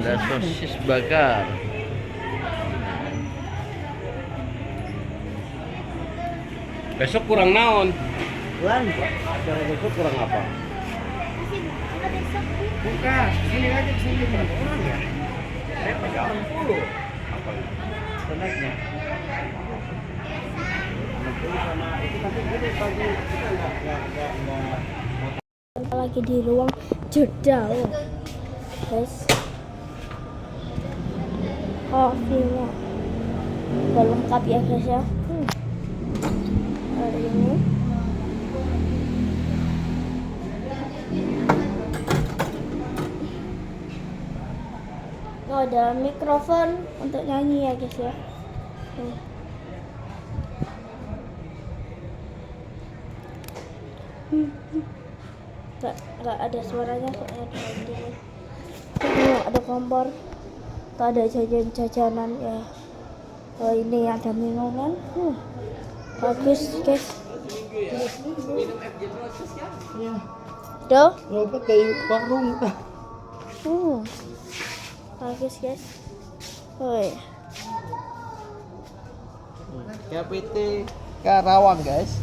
Ada sosis bakar. Besok kurang naon? Kurang, acara besok kurang apa? Bukan, sini aja sini berapa orang ya? Saya pegang 60. Apa itu? Senaknya. 60 sama itu nanti gini pagi kita nggak. Lagi di ruang jeda loh guys. Filmnya udah lengkap ya guys ya. Hari ini ada mikrofon untuk nyanyi ya guys ya. Nggak ada suaranya soalnya ini. Ada kompor, tuh ada jajan-jajanan ya. Oh, ini ada minuman. Bagus guys. Tuh. Dapat dari warung. Bagus guys. Woi. KPT Karawang guys.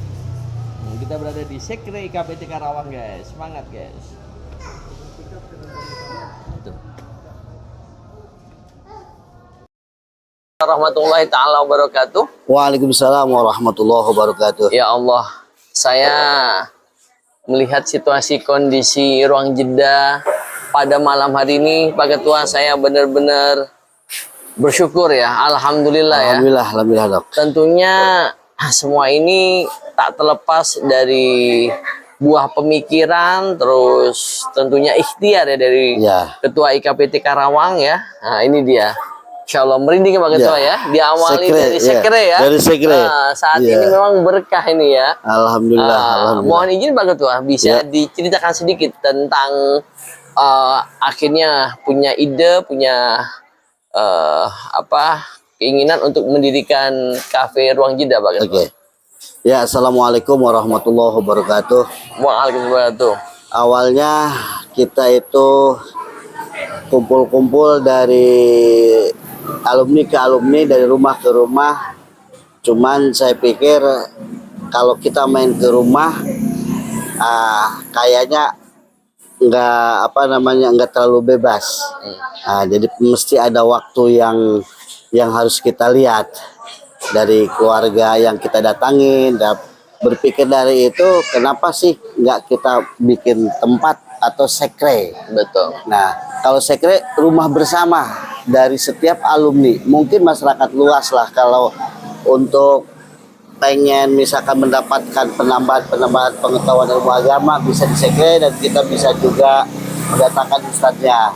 Kita berada di Sekre KPT Karawang guys. Semangat guys. Tuh. Warahmatullahi taala wabarakatuh. Waalaikumsalam warahmatullahi wabarakatuh. Ya Allah, saya melihat situasi kondisi ruang jeda pada malam hari ini, Pak Ketua, saya benar-benar bersyukur ya. Alhamdulillah ya. Alhamdulillah dok. Tentunya semua ini tak terlepas dari buah pemikiran, terus tentunya ikhtiar ya dari Ketua IKPT Karawang ya. Nah ini dia. Insya Allah merinding Pak Ketua ya. Diawali dari Sekre ya. Dari Sekre. Nah, saat ini memang berkah ini ya. Alhamdulillah. Alhamdulillah. Mohon izin Pak Ketua, bisa diceritakan sedikit tentang akhirnya punya ide, punya keinginan untuk mendirikan kafe ruang jeda Pak Ketua. Ya, assalamualaikum warahmatullahi wabarakatuh. Waalaikumsalam. Awalnya kita itu kumpul-kumpul dari alumni ke alumni, dari rumah ke rumah. Cuman saya pikir kalau kita main ke rumah, kayaknya nggak terlalu bebas. Jadi mesti ada waktu yang harus kita lihat dari keluarga yang kita datangin. Dan berpikir dari itu, kenapa sih nggak kita bikin tempat atau sekre? Betul. Nah, kalau sekre rumah bersama dari setiap alumni, mungkin masyarakat luas lah kalau untuk pengen misalkan mendapatkan penambahan pengetahuan ilmu agama bisa di sekre, dan kita bisa juga mendatangkan ustadznya.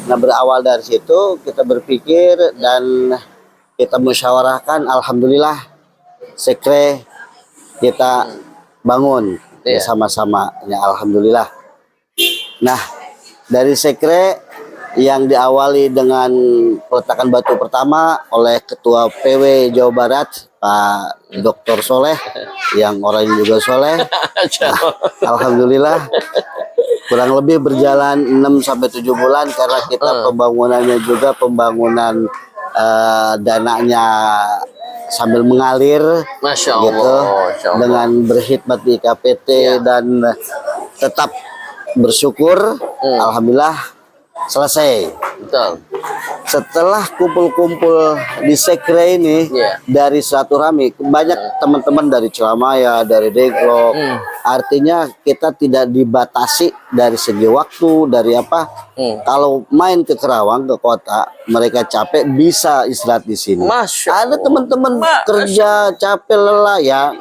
Nah, berawal dari situ kita berpikir dan kita musyawarahkan, alhamdulillah sekre kita bangun bersama-sama ya, alhamdulillah. Nah, dari sekre yang diawali dengan peletakan batu pertama oleh Ketua PW Jawa Barat Pak Dr. Soleh, yang orangnya juga soleh. Alhamdulillah kurang lebih berjalan 6-7 bulan karena kita pembangunannya juga pembangunan dananya sambil mengalir, Masya Allah, gitu, Masya Allah. dengan berkhidmat di KPT dan tetap bersyukur. Alhamdulillah selesai. Betul. Setelah kumpul-kumpul di sekre ini dari silaturahmi, banyak teman-teman dari Celamaya, dari Deglok. Artinya kita tidak dibatasi dari segi waktu, dari apa. Kalau main ke Karawang, ke kota, mereka capek bisa istirahat di sini. Ada teman-teman kerja capek lelah ya.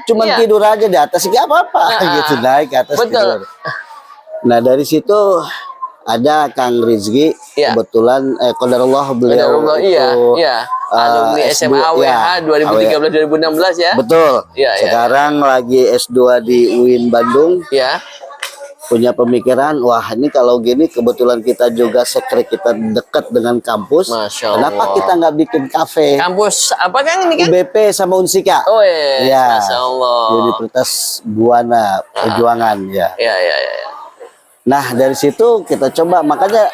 Cuman tidur aja di atas, nggak apa-apa gitu, naik ke atas tidur. Nah, dari situ ada Kang Rizky, kebetulan qadarullah beliau alumni SMA AWH 2013-2016 ya. Betul. Sekarang lagi S2 di UIN Bandung. Punya pemikiran, wah ini kalau gini kebetulan kita juga sekre kita dekat dengan kampus. Kenapa kita nggak bikin kafe? Kampus apa Kang ini kan? UBP sama Unsika. Ya. Masya Allah. Universitas Buana Perjuangan ya. Ya. Nah, dari situ kita coba, makanya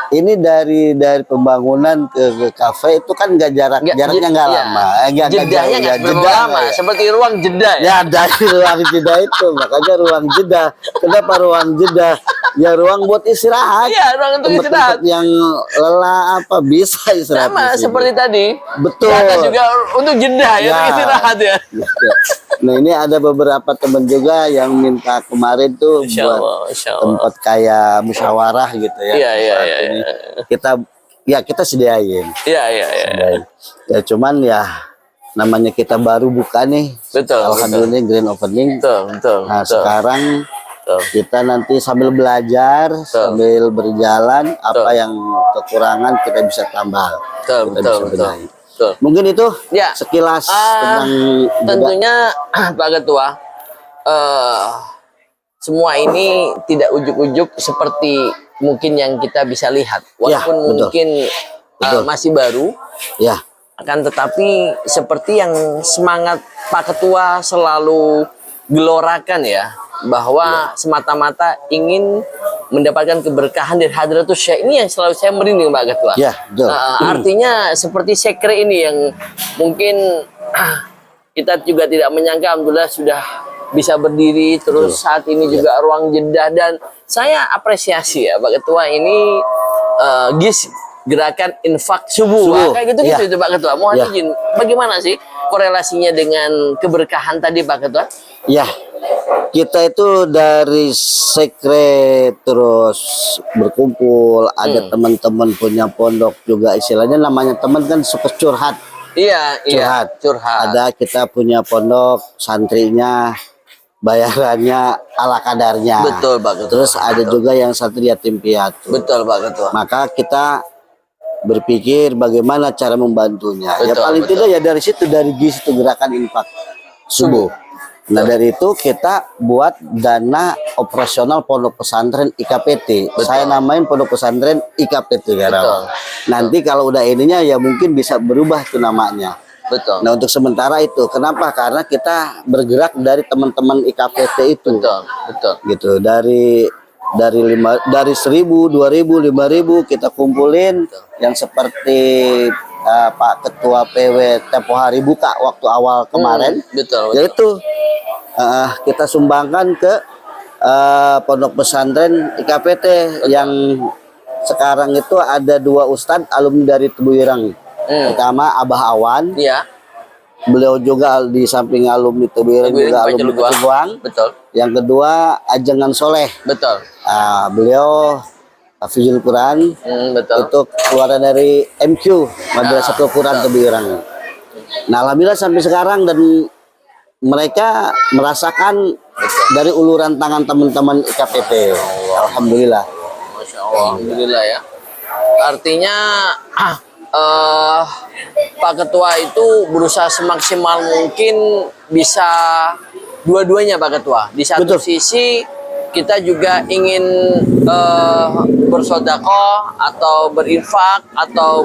ini dari pembangunan ke kafe itu kan nggak jaraknya nggak lama, jedanya nggak seberapa lama, seperti ruang jeda ya. Ya dari ruang jeda itu, makanya ruang jeda. Kenapa ruang jeda? Ya ruang buat istirahat. Iya, ruang untuk istirahat. Yang lelah apa bisa istirahat. Sama seperti tadi. Betul. Ada juga untuk jeda ya, untuk istirahat ya. Nah ini ada beberapa teman juga yang minta kemarin tuh buat tempat kayak musyawarah gitu ya. Iya. Kita sediain. Iya. Ya cuman ya namanya kita baru buka nih. Betul. Alhamdulillah grand opening. Betul. Nah sekarang kita nanti sambil belajar, sambil berjalan, apa yang kekurangan kita bisa tambah. Betul. Mungkin itu ya sekilas tentang tentunya Pak Ketua, semua ini tidak ujuk-ujuk seperti mungkin yang kita bisa lihat, walaupun mungkin masih baru, akan tetapi seperti yang semangat Pak Ketua selalu gelorakan ya, bahwa semata-mata ingin mendapatkan keberkahan dari Hadratus Syekh. Ini yang selalu saya merinding Pak Ketua. Artinya seperti sekre ini yang mungkin kita juga tidak menyangka, alhamdulillah sudah bisa berdiri terus saat ini juga ruang jeda, dan saya apresiasi ya Pak Ketua ini gerakan infak subuh. Kayak gitu-gitu itu Pak Ketua. Mohon izin, bagaimana sih korelasinya dengan keberkahan tadi Pak Ketua? Ya, kita itu dari sekre terus berkumpul, ada teman-teman punya pondok juga, istilahnya namanya teman kan suka curhat. Iya, curhat. Ada kita punya pondok, santrinya bayarannya ala kadarnya. Betul Pak Ketua. Terus ada juga yang santri yatim piatu. Betul Pak Ketua. Maka kita berpikir bagaimana cara membantunya. Ya paling tidak ya dari situ, dari situ gerakan infak subuh. Nah dari itu kita buat dana operasional pondok pesantren IKPT. Saya namain pondok pesantren IKPT Karawang. Nanti kalau udah ininya ya mungkin bisa berubah tuh namanya. Nah untuk sementara itu, kenapa? Karena kita bergerak dari teman-teman IKPT itu. Gitu dari 1.000, 2.000, 5.000 kita kumpulin yang seperti Pak Ketua PW tempo hari buka waktu awal kemarin. Yaitu kita sumbangkan ke pondok pesantren IKPT yang sekarang itu ada 2 ustadz alumni dari Tebuireng. Pertama Abah Awan. Beliau juga di samping alumni Tebuireng juga alumni Tebuang. Yang kedua Ajengan Soleh. Beliau Hafizul Quran. Itu keluaran dari MQ Madrasatul Quran Tebuireng. Nah alhamdulillah sampai sekarang, dan mereka merasakan dari uluran tangan teman-teman IKPT. Alhamdulillah. Masya Allah, alhamdulillah ya. Artinya Pak Ketua itu berusaha semaksimal mungkin bisa dua-duanya Pak Ketua. Di satu sisi kita juga ingin bersedekah atau berinfak atau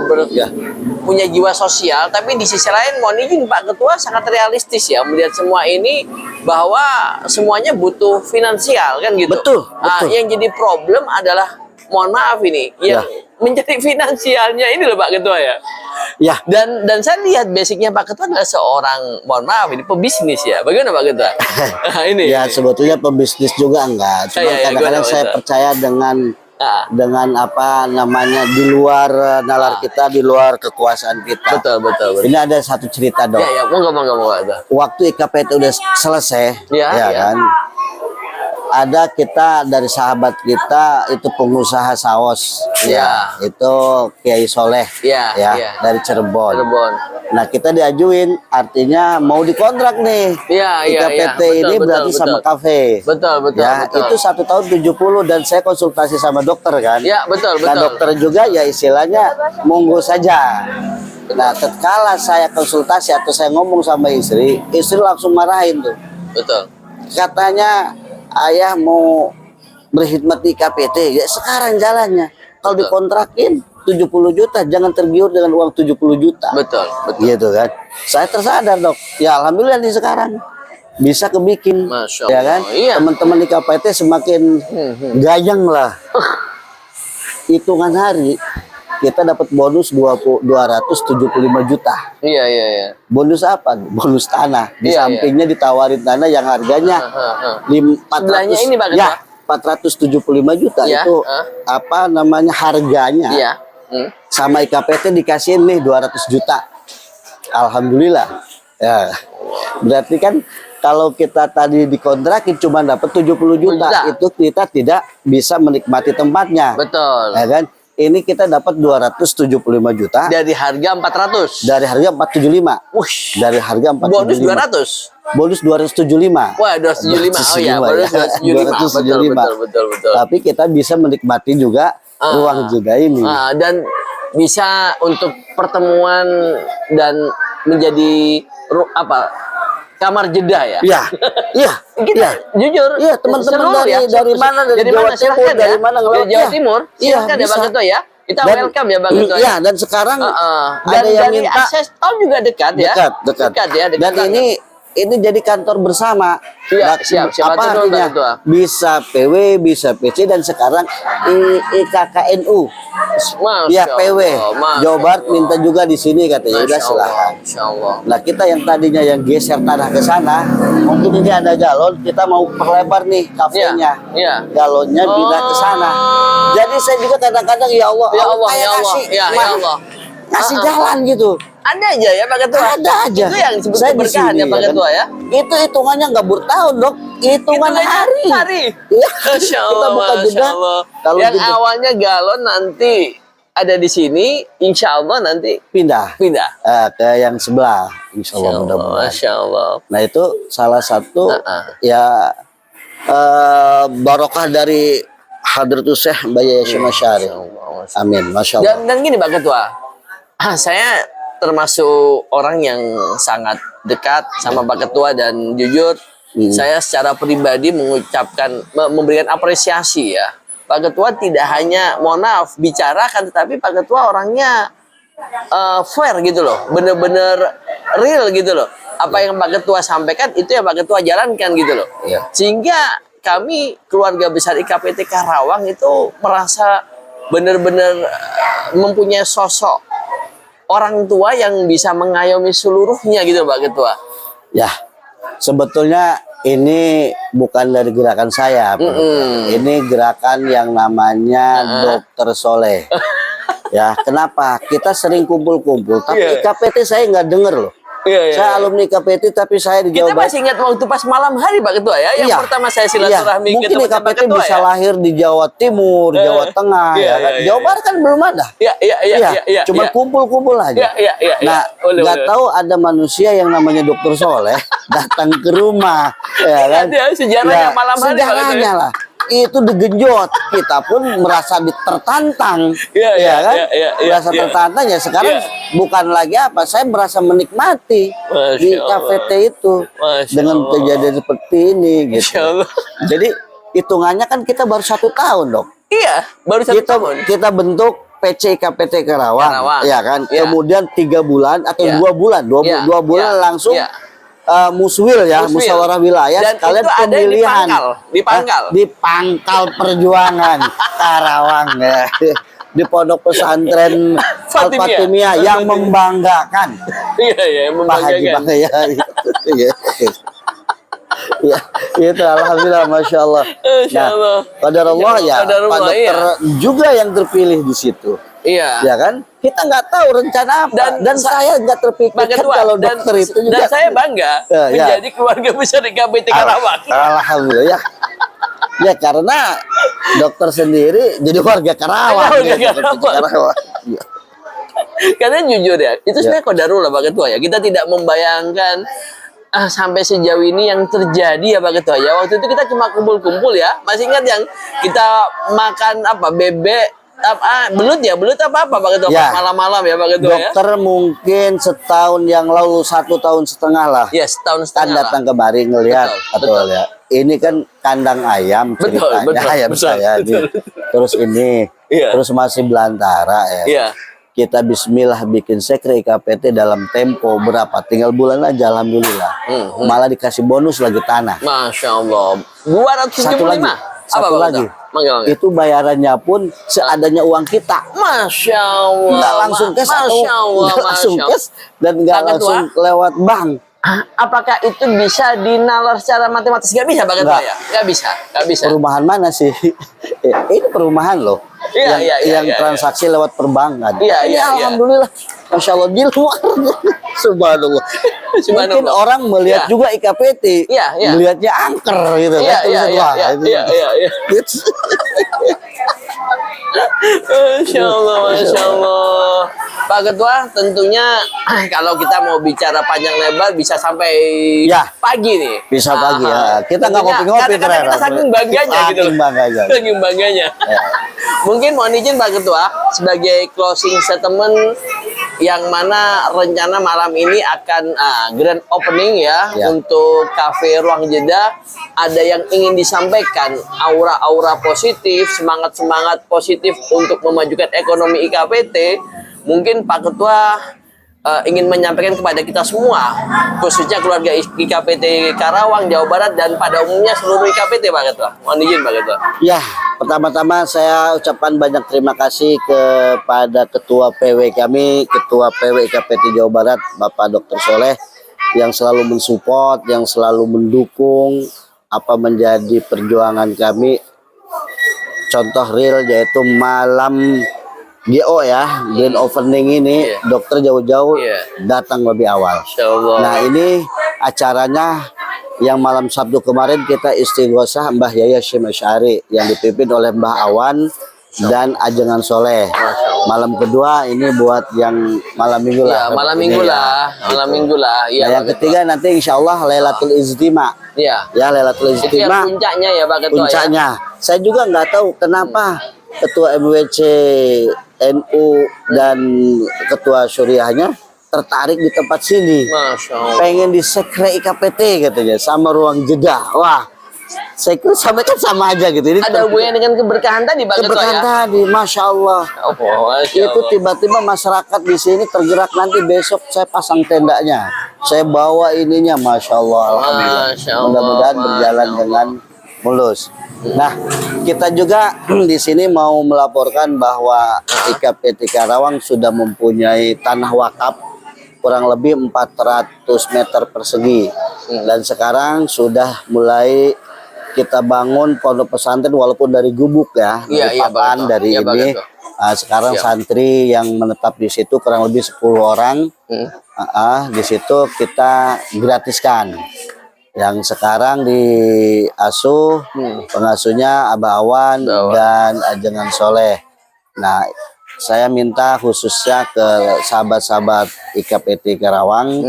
punya jiwa sosial, tapi di sisi lain mohon izin Pak Ketua sangat realistis ya melihat semua ini, bahwa semuanya butuh finansial kan gitu. Betul. Yang jadi problem adalah, mohon maaf ini, yang menjadi finansialnya ini loh Pak Ketua ya. Dan saya lihat basicnya Pak Ketua adalah seorang, mohon maaf ini, pebisnis ya. Bagaimana Pak Ketua? Ini. Ya sebetulnya pebisnis juga enggak. Cuma kadang-kadang saya percaya dengan apa namanya di luar nalar kita, di luar kekuasaan kita. Betul. Ini ada satu cerita dong. Monggo. Waktu IKPT udah selesai, kan. Ada kita dari sahabat kita itu pengusaha saus, itu Kiai Soleh, dari Cirebon. Nah kita diajuin, artinya mau dikontrak nih, IKPT ini berarti sama kafe. Betul. Itu 1 tahun 70, dan saya konsultasi sama dokter kan. Betul. Nah dokter juga ya istilahnya monggo saja. Nah tatkala saya konsultasi atau saya ngomong sama istri langsung marahin tuh. Katanya ayah mau berkhidmat di IKPT, ya sekarang jalannya. Kalau dikontrakin 70 juta, jangan tergiur dengan uang 70 juta. Betul. Gitu kan. Saya tersadar dok. Ya alhamdulillah nih sekarang bisa kebikin. Masya ya kan. Allah, Teman-teman IKPT semakin gayang lah. hitungan hari kita dapat bonus 275 juta. Iya, iya, iya. Bonus apa? Bonus tanah. Di Iya, sampingnya ditawarin tanah yang harganya Sebelahnya ini, Pak Ketua. ya, 475 juta Iya, itu apa namanya harganya. Iya. Sama IKPT dikasihin nih 200 juta. Alhamdulillah. Ya. Berarti kan kalau kita tadi dikontrakin cuma dapat 70 juta, itu kita tidak bisa menikmati tempatnya. Betul. Ya kan? Ini kita dapat 275 juta Dari harga 400. dari harga 475. Wush. Dari harga 475. Bonus 200. Bonus 275. Wah, 275. Oh ya, bonus 275. Betul. Tapi kita bisa menikmati juga ruang juga ini. Dan bisa untuk pertemuan dan menjadi kamar jeda ya. Iya. Iya. Kita jujur. Iya, teman-teman dari mana? Dari Jawa Timur, silahkan dari ya. mana? Dari Jawa Timur. Iya, Silakan ya bisa. Bang Ketua ya. Kita Dan- welcome ya Bang Ketua. Iya, dan sekarang Dan ada yang dari minta akses tol juga dekat ya. dekat. Ya, dekat Dan banget. ini jadi kantor bersama. Iya, siap. Apa Betul, artinya? Bang Ketua. Bisa PW, bisa PC, dan sekarang IKKNU. Masya Ya PW. Allah, Masya Jawa Barat Allah. minta juga di sini katanya. Udah Masya Allah, silahkan. Masya Allah. Nah, kita yang tadinya yang geser tanah ke sana, mungkin ini ada galon, kita mau perlebar nih kafenya. Iya. Galonnya pindah ke sana. Jadi saya juga kadang-kadang ya Allah, Ya Allah, kayak ya Allah. kasih, Ya Allah. kasih jalan gitu. Ada aja ya Pak Ketua. Ada aja. Itu yang disebut Saya di keberkahan sini, ya Pak ya kan? Ketua ya. Itu hitungannya nggak bertahun dok, hitungan hari. Hari. Iya. Masya Kita Allah, buka Masya jeda. Allah. Kalau Yang gitu, awalnya galon nanti ada di sini, insya Allah nanti pindah pindah. ke yang sebelah, insya Allah mudah-mudahan. Masya Allah. Nah itu salah satu ya barokah dari Hadratus Syekh Bayi Syekh Masyari. Amin, masya Allah. Dan gini Pak Ketua, saya termasuk orang yang sangat dekat sama Pak Ketua dan jujur saya secara pribadi memberikan apresiasi ya. Pak Ketua tidak hanya, mohon maaf, bicara kan, tetapi Pak Ketua orangnya fair gitu loh, bener-bener real gitu loh. Apa yang Pak Ketua sampaikan itu yang Pak Ketua jalankan gitu loh. Iya. Sehingga kami keluarga besar IKPT Karawang itu merasa benar-benar mempunyai sosok orang tua yang bisa mengayomi seluruhnya gitu Pak Ketua. Ya, sebetulnya ini bukan dari gerakan saya, Pak. Ini gerakan yang namanya Dokter Soleh. Ya, kenapa? Kita sering kumpul-kumpul, tapi IKPT saya nggak denger loh. Saya alumni IKPT, tapi saya di Kita Jawa Barat. masih ingat waktu pas malam hari Pak Ketua ya, yang pertama saya silaturahmi ke mungkin teman-teman IKPT Ketua bisa ya. lahir di Jawa Timur, Jawa Tengah, ya kan? Jawa Barat kan belum ada. Iya. Cuma kumpul-kumpul aja. Iya. Nah, nggak tahu ada manusia yang namanya Dokter Soleh datang ke rumah, ya kan? Ada sejarahnya malam hari, Pak Ketua. Sejarahnya lah. Itu digenjot, kita pun merasa tertantang, Iya, kan? iya. Merasa tertantang ya. Sekarang bukan lagi apa, saya merasa menikmati di Masya Allah. KPT itu Masya dengan Allah. kejadian seperti ini, gitu. Masya Allah. Jadi hitungannya kan kita baru 1 tahun dok. Iya, baru 1 tahun. Kita bentuk PC KPT Karawang, ya kan. Iya. Kemudian 3 bulan atau Iya. 2 bulan, Iya. dua bulan Iya. langsung. Iya. Muswil ya, Muswil. musyawarah wilayah, Dan sekalian itu ada di pemilihan Pangkal. di Pangkal Perjuangan Karawang ya. Di pondok pesantren Al-Fatimiyah yang membanggakan Iya, Pak Haji membanggakan. Bang ya. Ya, itu alhamdulillah, masya Allah. Masya Allah. Qadarullah ya, Qadarullah, Pak Dokter juga yang terpilih di situ. Iya. Ya kan? Kita nggak tahu rencana apa, dan saya nggak Pak terpikirkan Ketua, kalau dan, dokter itu juga. dan saya bangga Ya. menjadi keluarga besar di KPT Karawang. Alhamdulillah ya. Ya karena dokter sendiri jadi warga Karawang. Warga ya, Karawang. Ya. Karena jujur ya, itu sebenarnya qadarullah Pak Ketua ya. Kita tidak membayangkan sampai sejauh ini yang terjadi ya Pak Ketua ya. Waktu itu kita cuma kumpul-kumpul ya. Masih ingat yang kita makan apa, bebek, belut apa Pak Ketua, Ya. malam-malam ya Pak Ketua ya. Dokter mungkin setahun yang lalu, 1,5 tahun lah. Ya, setahun Kan setengah datang lah. kemari ngelihat, Betul. ya. Ini kan kandang ayam ceritanya, Betul, ayam betul, saya betul. nih. Terus ini, Iya. terus masih belantara ya. Iya. Kita bismillah bikin sekre IKPT dalam tempo berapa? Tinggal bulan aja, alhamdulillah. Malah dikasih bonus lagi tanah. Masya Allah. Satu lagi, 275. satu Pak lagi. Ketua? Mangga. Itu bayarannya pun seadanya uang kita. Masya Allah. Nggak langsung cash atau Masya Allah. nggak langsung Masya Allah. cash dan nggak Pak Ketua? langsung lewat bank. Apakah itu bisa dinalar secara matematis? Gak bisa, Pak Ketua Nggak. ya? Gak bisa, gak bisa. Perumahan mana sih? Ini perumahan loh. Iya, yang iya, iya, yang iya, transaksi lewat perbankan. Iya, Ini iya, iya. alhamdulillah. Masya Allah di luar. Subhanallah. Mungkin Subhanallah. orang melihat Iya. juga IKPT, Iya, iya. melihatnya angker gitu Iya, kan. iya, Tulisan, iya, wah, iya, itu- iya, iya, iya. Masya Allah, Masya Allah. Pak Ketua, tentunya kalau kita mau bicara panjang lebar bisa sampai Ya. pagi nih. Bisa pagi ya. Kita nggak Tentunya, ngopi-ngopi karena ternyata. kita saking bangganya gitu loh. Saking bangganya. Saking bangganya. Mungkin mohon izin Pak Ketua sebagai closing statement yang mana rencana malam ini akan grand opening ya, Ya. untuk Cafe Ruang Jeda. Ada yang ingin disampaikan, aura-aura positif, semangat-semangat positif untuk memajukan ekonomi IKPT. Mungkin Pak Ketua ingin menyampaikan kepada kita semua, khususnya keluarga IKPT Karawang, Jawa Barat, dan pada umumnya seluruh IKPT, Pak Ketua. Mohon izin, Pak Ketua. Ya, pertama-tama saya ucapkan banyak terima kasih kepada Ketua PW kami, Ketua PW IKPT Jawa Barat, Bapak Dr. Soleh, yang selalu mensupport, yang selalu mendukung apa menjadi perjuangan kami. Contoh real yaitu malam GO ya, grand opening ini, Iya. dokter jauh-jauh Iya. datang lebih awal. Masya Allah. Nah ini acaranya yang malam Sabtu kemarin kita istighosah Mbah Yaya Syim Asy'ari yang dipimpin oleh Mbah Awan dan Ajengan Soleh. Malam kedua ini buat yang malam minggu Ya, lah. malam Ini minggu ya, lah, malam gitu. minggu lah. Iya, Nah, yang Pak Ketua. ketiga nanti insya Allah Lailatul Ijtima. Iya. Ya Lailatul Itu yang Ijtima puncaknya ya, Pak Ketua. puncaknya. Saya juga nggak tahu kenapa Ketua MWC NU dan Ketua Syuriahnya tertarik di tempat sini. Ya. Masya Allah. Pengen di sekre IKPT katanya sama ruang jeda. Wah, saya kira sama aja gitu. Ini Ada hubungannya dengan keberkahan tadi, Pak Ketua keberkahan ya? tadi, masya Allah. Oh, Masya Itu Allah. tiba-tiba masyarakat di sini tergerak, nanti besok saya pasang tendanya, saya bawa ininya, masya Allah. Alhamdulillah. Masya Allah, Mudah-mudahan Masya berjalan Allah. dengan mulus. Nah, kita juga di sini mau melaporkan bahwa IKPT Karawang sudah mempunyai tanah wakaf kurang lebih 400 meter persegi, dan sekarang sudah mulai kita bangun pondok pesantren walaupun dari gubuk ya, Iya, dari iya, papan, Pak. dari Iya, Pak ini. Ketua. Sekarang Siap. santri yang menetap di situ kurang lebih 10 orang. Di situ kita gratiskan. Yang sekarang diasuh pengasuhnya Abah Awan dan Ajengan Soleh. Nah, saya minta khususnya ke sahabat-sahabat IKPT Karawang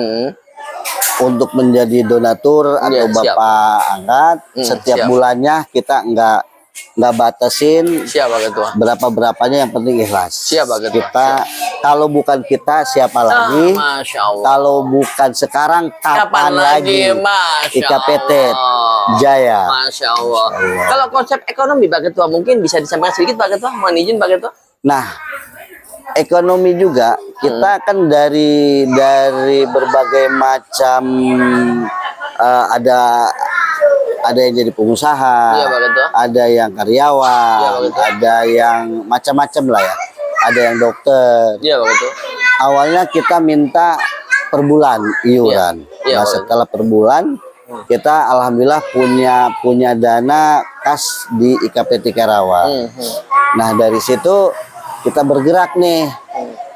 untuk menjadi donatur atau Iya, siap. bapak angkat. Setiap siap. bulannya kita nggak batasin Siap, Pak Ketua. berapanya, yang penting ikhlas. Siap, Pak Ketua. Kita kalau bukan kita siapa lagi? Masya Allah. Kalau bukan sekarang kapan lagi? Masya IKPT Allah. Jaya. Masya Allah. Kalau konsep ekonomi, Pak Ketua, mungkin bisa disampaikan sedikit, Pak Ketua. Mohon izin, Pak Ketua. Nah, ekonomi juga kita kan dari berbagai macam ada yang jadi pengusaha, Iya, Pak Ketua. ada yang karyawan, Iya, Pak Ketua. ada yang macam-macam lah ya, ada yang dokter. Iya, Pak Ketua. Awalnya kita minta per bulan iuran. Iya, Nah, Pak. setelah per bulan kita alhamdulillah punya dana kas di IKPT Karawang. Nah, dari situ kita bergerak nih.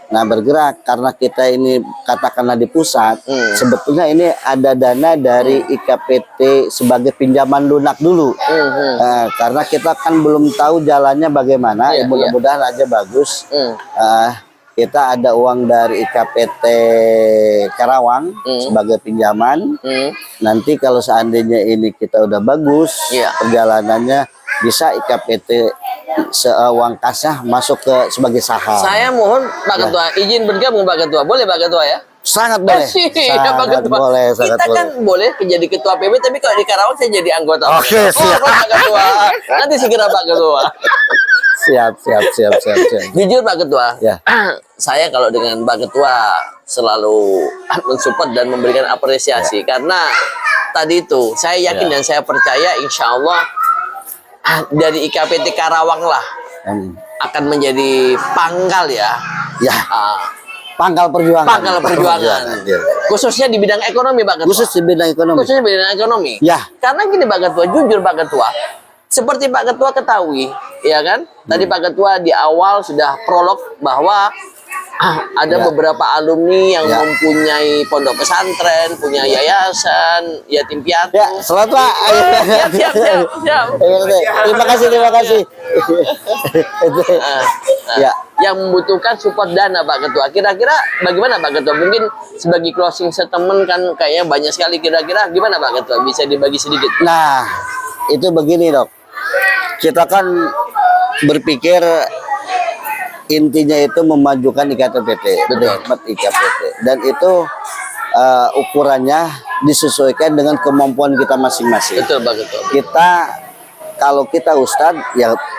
Nah, bergerak karena kita ini katakanlah di pusat, sebetulnya ini ada dana dari IKPT sebagai pinjaman lunak dulu. Nah, karena kita kan belum tahu jalannya bagaimana, Iya, ya mudah-mudahan aja bagus. Kita ada uang dari IKPT Karawang sebagai pinjaman. Nanti kalau seandainya ini kita udah bagus Iya. perjalanannya, bisa IKPT uang kasnya masuk ke sebagai saham. Saya mohon, Pak Ketua, izin bergabung, Pak Ketua. Boleh, Pak Ketua ya? Sangat boleh. Iya, Pak Sangat Ketua. boleh, sangat Kita boleh. kan boleh jadi ketua PB, tapi kalau di Karawang saya jadi anggota. Oke, siap. Pak Ketua. Nanti segera, Pak Ketua. Siap. Jujur, Pak Ketua. Ya. Saya kalau dengan Pak Ketua selalu mensupport dan memberikan apresiasi. Karena tadi itu, saya yakin dan saya percaya insya Allah dari IKPT Karawang lah akan menjadi pangkal ya. Ya, Ah, pangkal perjuangan. pangkal perjuangan. Ya. Khususnya di bidang ekonomi Pak Ketua. Khusus di bidang ekonomi. Khususnya di bidang ekonomi. Ya. Karena gini Pak Ketua, jujur Pak Ketua, seperti Pak Ketua ketahui, ya kan? Tadi Pak Ketua di awal sudah prolog bahwa ada Ya. beberapa alumni yang Ya. mempunyai pondok pesantren, punya yayasan, yatim piatu. Ya, selamat Pak. Siap. Terima kasih. Ya. Yang membutuhkan support dana Pak Ketua. Kira-kira bagaimana Pak Ketua? Mungkin sebagai closing statement kan kayaknya banyak sekali. Kira-kira gimana Pak Ketua? Bisa dibagi sedikit? Nah, itu begini dok. Kita kan berpikir intinya itu memajukan IKPT, berkhidmat IKPT, dan itu ukurannya disesuaikan dengan kemampuan kita masing-masing. Betul Pak Ketua. Kita kalau kita ustadz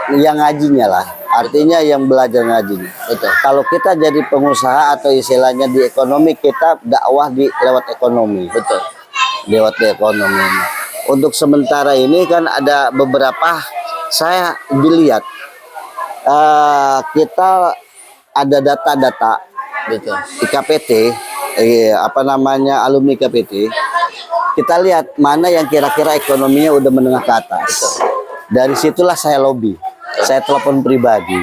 yang ngajinya lah, artinya yang belajar ngajinya. Betul. Kalau kita jadi pengusaha atau istilahnya di ekonomi, kita dakwah di lewat ekonomi. Betul. Lewat di ekonomi. Untuk sementara ini kan ada beberapa, saya dilihat kita ada data-data Betul. IKPT, alumni IKPT. Kita lihat mana yang kira-kira ekonominya udah menengah ke atas. Dari situlah saya lobby, saya telepon pribadi,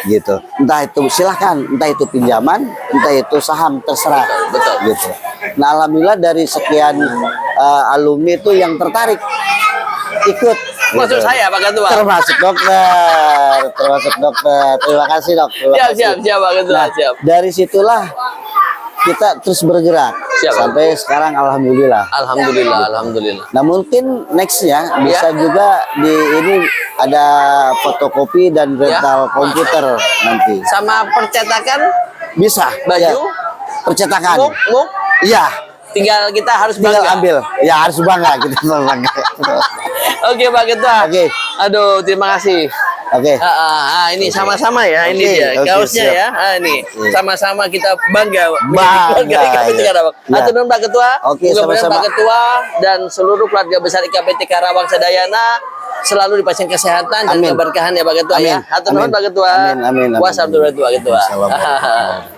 gitu. Entah itu silahkan, entah itu pinjaman, entah itu saham, terserah, Betul. gitu. Nah alhamdulillah dari sekian alumni itu yang tertarik ikut. Masuk gitu. saya Pak Ketua. Termasuk dokter. Terima kasih dok. Terima kasih. Siap Pak Ketua. Nah, Siap. dari situlah kita terus bergerak Siap, sampai sekarang alhamdulillah. Alhamdulillah. Nah mungkin nextnya bisa juga di ini ada fotokopi dan rental komputer nanti. Sama percetakan Bisa. baju, Ya. Percetakan. muk, Iya. tinggal kita harus Tinggal bangga. ambil. Ya harus bangga kita bangga. Oke Pak Ketua. Oke. Aduh, terima kasih. Oke. Ini sama-sama ya, ini Oke, dia oke, kaosnya siap. ya. Ini sama-sama kita bangga. Bangga, IKPT ya. Karawang. Ya. Atur nuhun Pak Ketua. Oke, Mudah-mudahan sama-sama. Pak Ketua dan seluruh keluarga besar IKPT Karawang Sedayana selalu dipasang kesehatan dan Amin. keberkahan ya Pak Ketua ya. Amin. Atur nuhun Amin. Pak Ketua. Amin. Wassalamualaikum Pak Ketua. Assalamualaikum.